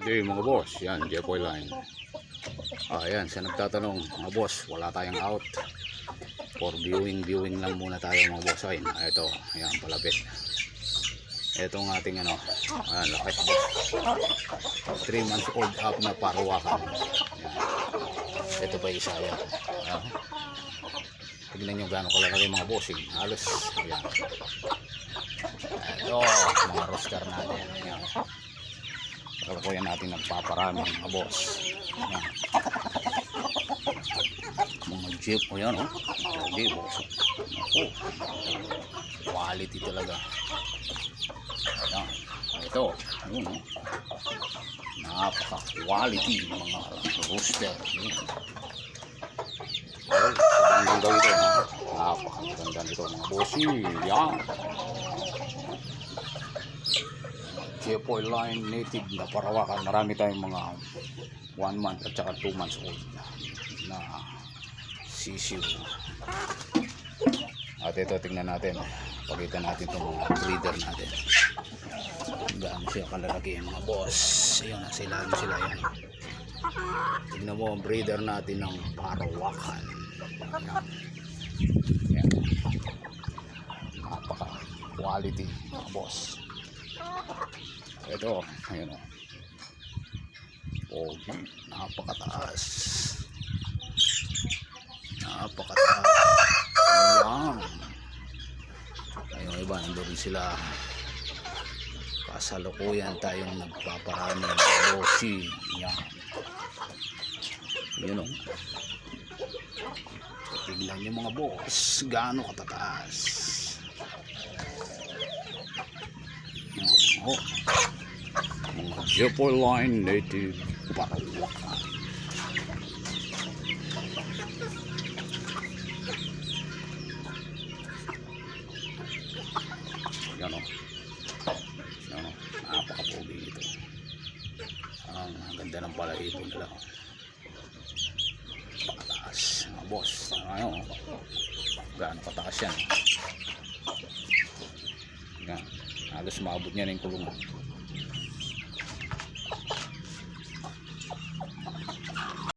Okay mga boss, yan, Jepoy line. Ayan, sa nagtatanong mga boss, wala tayong out. For viewing lang muna tayo mga boss. Ay, ito, ayan, palapit. Ito ang ating ano, ayan, laki boss. 3 months old up na parawakan. Ayan. Ito pa isa yan. Ayan. Tignan nyo gano'ng kalalaki mga bossing. Halos, ayan. Ito, mga roster natin. Ayan. Kalakuyan natin nagpaparami mga boss. Ayan. Mga jeep o yan o. Okay boss. Ako. Quality talaga. Ayan. Ito. Ayun o. Napaka quality mga rooster. Ayan. Okay. Ang ganda ito. Napaka ganda ito mga bossy. Ayan. Jepoy line native na parawakan. Marami tayong mga 1 month at saka 2 months old na sisiw. At ito tingnan natin. Pakita natin itong mga breeder natin. Gaano siya kalalaki mga boss. Ayun na sila. Yan. Tignan mo ang breeder natin ng parawakan. Yan. Napaka quality mga boss. Ito, ayun o. Pogi, napakataas. Napakataas. Ayan. Ayun iba, nandun sila. Kasalukuyan tayong nagpaparami ng bossy. Ayan. Ayun o. Tignan nyo mga boss, gaano katataas. Ayan o. Mga Jepoy line native parawakan. Yan o. Yan o. Napakapogi nito. Ang ganda ng balahibo nila. Pataas mga boss. Ano o. Gaano kataas yan. Yan. Halos maabot niya na yung kulungan.